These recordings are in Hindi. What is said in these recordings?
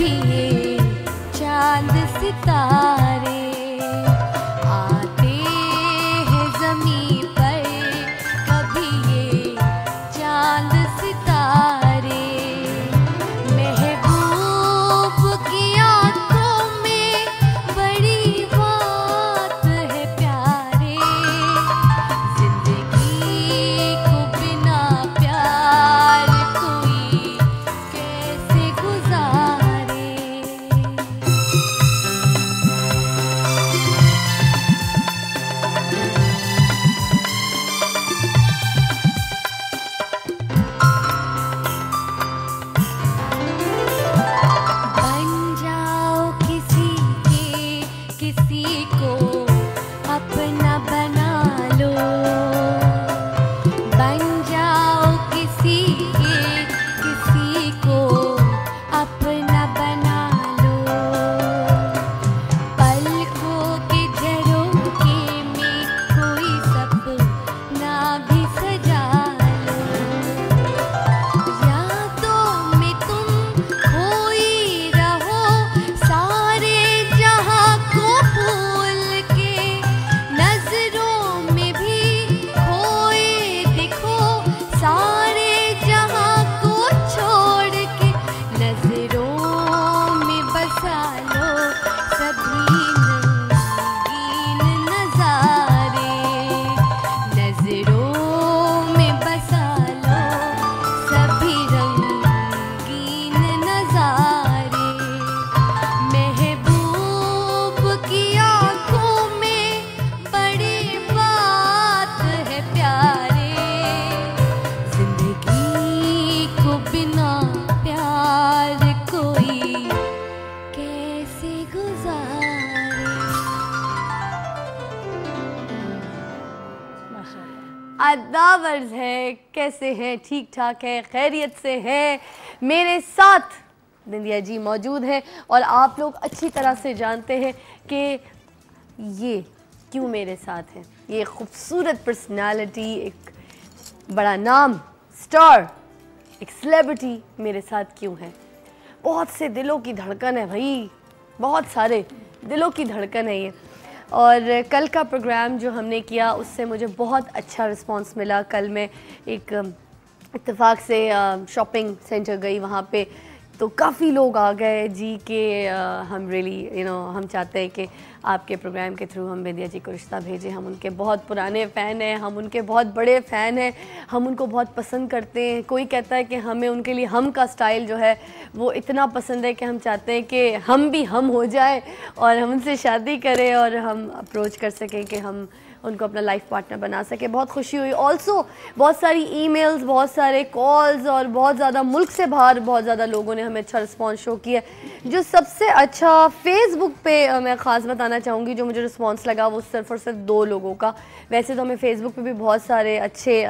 कभी ये चांद सितारे आते हैं ज़मीं पर, कभी ये चांद सितारे महबूब की आंखों में बड़ी बात है प्यारे, जिंदगी को बिना प्यार कोई कैसे गुजारे। बन जाओ किसी के, किसी को अपना बना लो, बन जाओ किसी के, किसी को अपना बना लो, पलकों के झरोखे में कोई सपना भी सजा लो, यादों में तुम खोई रहो सारे जहां को भूल के, नजरों में भी खोए दिखो सारे जहां को छोड़ के, नजरों में बसा लो सभी रंगीन नजारे, नजरों में बसा लो सभी रंगीन नजारे, महबूब की आंखों में बड़ी बात है प्यारे, जिंदगी को बिना प्यार कोई कैसे गुजारे। आदाब अर्ज़ है, कैसे हैं? ठीक ठाक है, खैरियत से है। मेरे साथ बिंदिया जी मौजूद हैं और आप लोग अच्छी तरह से जानते हैं कि ये क्यों मेरे साथ हैं। ये खूबसूरत पर्सनालिटी, एक बड़ा नाम, स्टार, एक सेलिब्रिटी मेरे साथ क्यों है। बहुत से दिलों की धड़कन है भाई, बहुत सारे दिलों की धड़कन है ये। और कल का प्रोग्राम जो हमने किया उससे मुझे बहुत अच्छा रिस्पांस मिला। कल मैं एक इत्तेफाक से शॉपिंग सेंटर गई, वहाँ पे तो काफ़ी लोग आ गए जी कि हम रियली हम चाहते हैं कि आपके प्रोग्राम के थ्रू हम बिंदिया जी को रिश्ता भेजें। हम उनके बहुत पुराने फ़ैन हैं, हम उनके बहुत बड़े फ़ैन हैं, हम उनको बहुत पसंद करते हैं। कोई कहता है कि हमें उनके लिए हम का स्टाइल जो है वो इतना पसंद है कि हम चाहते हैं कि हम भी हम हो जाए और हम उनसे शादी करें और हम अप्रोच कर सकें कि हम उनको अपना लाइफ पार्टनर बना सके। बहुत खुशी हुई। ऑल्सो बहुत सारी ईमेल्स, बहुत सारे कॉल्स और बहुत ज़्यादा मुल्क से बाहर बहुत ज़्यादा लोगों ने हमें अच्छा रिस्पांस शो किया। जो सबसे अच्छा फेसबुक पे मैं ख़ास बताना चाहूँगी, जो मुझे रिस्पांस लगा वो सिर्फ़ और सिर्फ 2 लोगों का। वैसे तो हमें फेसबुक पे भी बहुत सारे अच्छे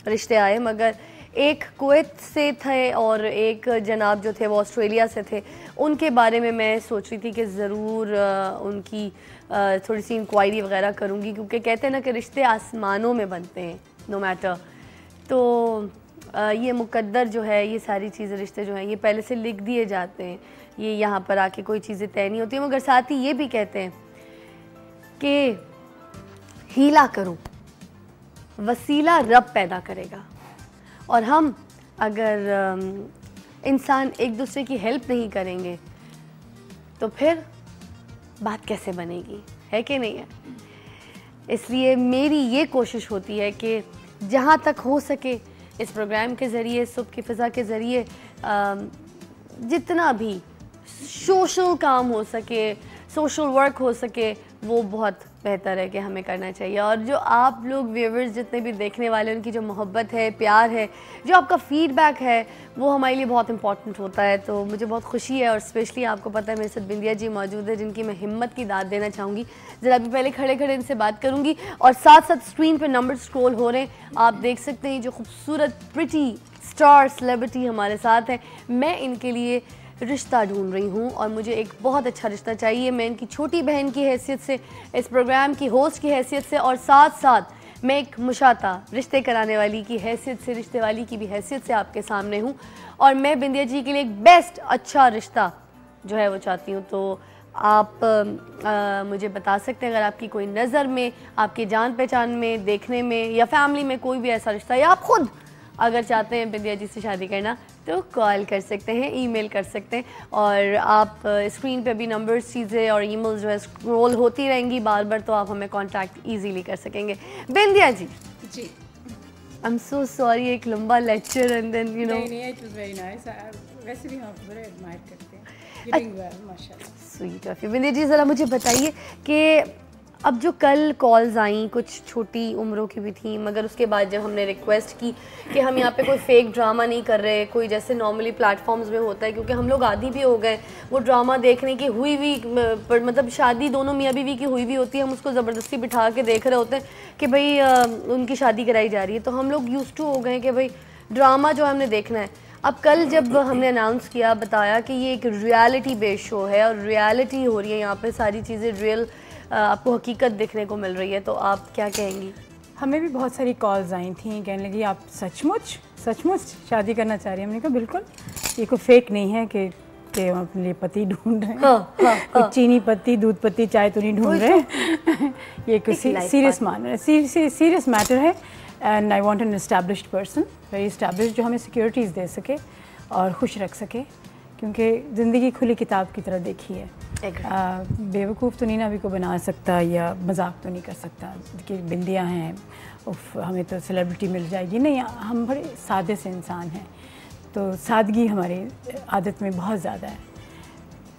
रिश्ते आए, मगर एक कुवैत से थे और एक जनाब जो थे वो ऑस्ट्रेलिया से थे। उनके बारे में मैं सोच रही थी कि ज़रूर उनकी थोड़ी सी इंक्वायरी वगैरह करूँगी, क्योंकि कहते हैं ना कि रिश्ते आसमानों में बनते हैं, नो मैटर। तो ये मुकद्दर जो है, ये सारी चीज़ें, रिश्ते जो हैं ये पहले से लिख दिए जाते हैं, ये यहाँ पर आके कोई चीज़ें तय नहीं होती। मगर साथ ही ये भी कहते हैं कि हीला करो, वसीला रब पैदा करेगा। और हम अगर इंसान एक दूसरे की हेल्प नहीं करेंगे तो फिर बात कैसे बनेगी, है कि नहीं है। इसलिए मेरी ये कोशिश होती है कि जहाँ तक हो सके इस प्रोग्राम के ज़रिए, सुबह की फ़िज़ा के ज़रिए जितना भी सोशल काम हो सके, सोशल वर्क हो सके, वो बहुत बेहतर है कि हमें करना चाहिए। और जो आप लोग व्यूअर्स जितने भी देखने वाले, उनकी जो मोहब्बत है, प्यार है, जो आपका फीडबैक है, वो हमारे लिए बहुत इंपॉर्टेंट होता है। तो मुझे बहुत खुशी है। और स्पेशली आपको पता है मेरे साथ बिंदिया जी मौजूद है, जिनकी मैं हिम्मत की दाद देना चाहूँगी। ज़रा अभी पहले खड़े खड़े इनसे बात करूँगी और साथ साथ स्क्रीन पर नंबर स्क्रॉल हो रहे हैं, आप देख सकते हैं जो खूबसूरत प्रिटी स्टार सेलिब्रिटी हमारे साथ है। मैं इनके लिए रिश्ता ढूंढ रही हूँ और मुझे एक बहुत अच्छा रिश्ता चाहिए। मैं इनकी छोटी बहन की हैसियत से, इस प्रोग्राम की होस्ट की हैसियत से, और साथ साथ मैं एक मुशाता रिश्ते कराने वाली की हैसियत से, रिश्ते वाली की भी हैसियत से आपके सामने हूँ। और मैं बिंदिया जी के लिए एक बेस्ट अच्छा रिश्ता जो है वो चाहती हूँ, तो आप मुझे बता सकते हैं अगर आपकी कोई नज़र में, आपकी जान पहचान में, देखने में या फैमिली में कोई भी ऐसा रिश्ता, या आप खुद अगर चाहते हैं बिंदिया जी से शादी करना, तो कॉल कर सकते हैं, ईमेल कर सकते हैं। और आप स्क्रीन पे भी नंबर्स, चीज़ें और ईमेल्स जो है स्क्रॉल होती रहेंगी बार बार, तो आप हमें कांटेक्ट इजीली कर सकेंगे। बिंदिया जी जी, आई एम सो सॉरी, एक लंबा lecture and then you know. नहीं, इट वाज वेरी नाइस। वैसे भी हम बड़े एडमायर करते हैं, यू डूइंग वेल माशाल्लाह। Sweet of you. Bindiya ji ज़रा मुझे बताइए कि अब जो कल कॉल्स आई, कुछ छोटी उम्रों की भी थी, मगर उसके बाद जब हमने रिक्वेस्ट की कि हम यहाँ पे कोई फेक ड्रामा नहीं कर रहे, कोई जैसे नॉर्मली प्लेटफॉर्म्स में होता है, क्योंकि हम लोग आदी भी हो गए वो ड्रामा देखने की, हुई हुई मतलब शादी दोनों मियाँ बीवी की हुई भी होती है, हम उसको ज़बरदस्ती बिठा के देख रहे होते हैं कि भाई उनकी शादी कराई जा रही है, तो हम लोग यूज्ड टू हो गए कि भाई ड्रामा जो हमने देखना है। अब कल जब हमने अनाउंस किया, बताया कि ये एक रियलिटी बेस्ड शो है और रियलिटी हो रही है यहाँ पे, सारी चीज़ें रियल आपको हकीकत देखने को मिल रही है, तो आप क्या कहेंगी? हमें भी बहुत सारी कॉल्स आई थी, कहने लगी आप सचमुच शादी करना चाह रही हैं। हमने कहा बिल्कुल, ये कोई फेक नहीं है कि हम अपने लिए पति ढूंढ रहे हैं। कोई चीनी पत्ती, दूध पत्ती, चाय तो नहीं ढूंढ रहे। ये कोई सीरियस मैटर है and I want an established person, very established, जो हमें सिक्योरिटीज़ दे सके और खुश रख सके, क्योंकि ज़िंदगी खुली किताब की तरह देखी है। बेवकूफ़ तो नहीं ना भी को बना सकता या मजाक तो नहीं कर सकता कि बिंदियाँ हैं, हमें तो सेलिब्रिटी मिल जाएगी, नहीं, हम बड़े सादे से इंसान हैं, तो सादगी हमारी आदत में बहुत ज़्यादा है,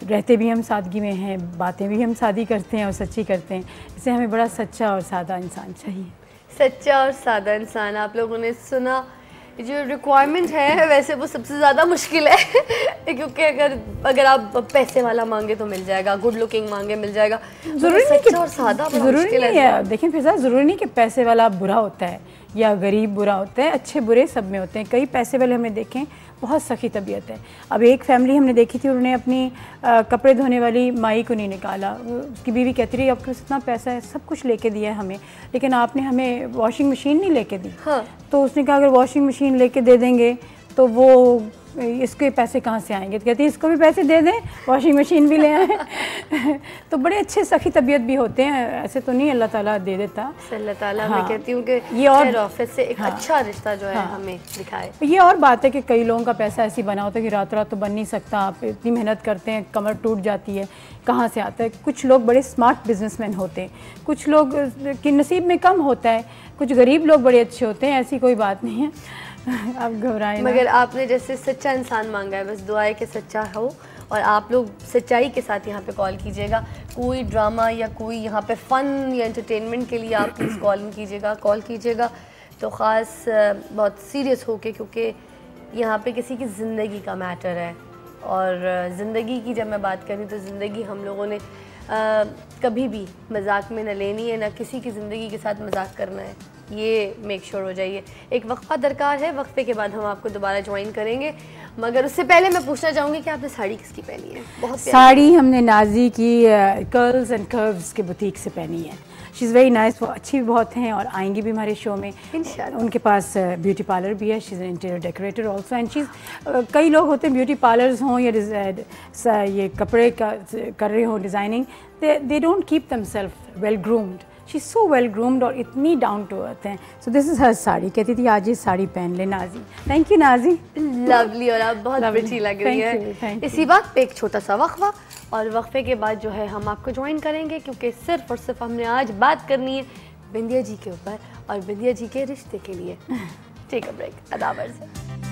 रहते भी हम सादगी में हैं, बातें भी हम सादी करते हैं और सच्ची करते हैं, इससे हमें बड़ा सच्चा और सादा इंसान चाहिए। सच्चा और सादा इंसान, आप लोगों ने सुना, जो रिक्वायरमेंट है वैसे वो सबसे ज़्यादा मुश्किल है क्योंकि अगर आप पैसे वाला मांगे तो मिल जाएगा, गुड लुकिंग मांगे मिल जाएगा, ज़रूरी नहीं कि और सादा ज़रूरी नहीं है। देखिए फिर ज़रूरी नहीं कि पैसे वाला बुरा होता है या गरीब बुरा होता है, अच्छे बुरे सब में होते हैं। कई पैसे वाले हमें देखें बहुत सखी तबीयत है। अब एक फैमिली हमने देखी थी, उन्होंने अपनी कपड़े धोने वाली माई को नहीं निकाला, उसकी बीवी कहती रही आपके पास इतना पैसा है, सब कुछ लेके दिया है हमें, लेकिन आपने हमें वॉशिंग मशीन नहीं लेके दी। हाँ। तो उसने कहा अगर वॉशिंग मशीन लेके दे देंगे तो वो इसके पैसे कहाँ से आएंगे, तो कहती है इसको भी पैसे दे दें, वॉशिंग मशीन भी ले आए। तो बड़े अच्छे सखी तबीयत भी होते हैं, ऐसे तो नहीं अल्लाह ताला दे देता। अल्लाह ताला मैं कहती हूँ कि ये और ऑफिस से एक अच्छा रिश्ता जो है हमें दिखाए। ये और बात है कि कई लोगों का पैसा ऐसी बना होता है कि रात रात तो बन नहीं सकता, आप इतनी मेहनत करते हैं, कमर टूट जाती है, कहाँ से आता है। कुछ लोग बड़े स्मार्ट बिजनेसमैन होते हैं, कुछ लोग के नसीब में कम होता है, कुछ गरीब लोग बड़े अच्छे होते हैं, ऐसी कोई बात नहीं है। आप घबराएं ना। मगर आपने जैसे सच्चा इंसान मांगा है, बस दुआ है कि सच्चा हो, और आप लोग सच्चाई के साथ यहाँ पे कॉल कीजिएगा। कोई ड्रामा या कोई यहाँ पे फ़न या एंटरटेनमेंट के लिए आप प्लीज़ कॉल कीजिएगा तो ख़ास बहुत सीरियस होके, क्योंकि यहाँ पे किसी की ज़िंदगी का मैटर है। और ज़िंदगी की जब मैं बात करूँ तो ज़िंदगी हम लोगों ने कभी भी मजाक में न लेनी है, ना किसी की ज़िंदगी के साथ मजाक करना है, ये मेक श्योर हो जाइए। एक वक्फा दरकार है, वक्फे के बाद हम आपको दोबारा ज्वाइन करेंगे, मगर उससे पहले मैं पूछना चाहूँगी कि आपने साड़ी किसकी पहनी है? बहुत साड़ी हमने नाजी की कर्ल्स एंड कर्व्स के बुटीक से पहनी है। शी इज़ वेरी नाइस, वो अच्छी भी बहुत हैं और आएंगी भी हमारे शो में इंशाल्लाह। उनके पास ब्यूटी पार्लर भी है, she is an interior decorator also and she कई लोग होते हैं ब्यूटी पार्लर्स हों या ये कपड़े का कर रहे हों designing, they don't keep themselves well groomed, she is so well groomed और इतनी डाउन टू अर्थ हैं। So this is her sari, कहती थी आज ये साड़ी पहन ले नाजी। थैंक यू नाजी, लवली, और आप बहुत अच्छी लग रही है। इसी बात पे एक छोटा सा वक्फा, और वक्फे के बाद जो है हम आपको ज्वाइन करेंगे, क्योंकि सिर्फ और सिर्फ हमने आज बात करनी है बिंदिया जी के ऊपर और बिंदिया जी के रिश्ते के लिए। टेक अ ब्रेक, अदाबर से।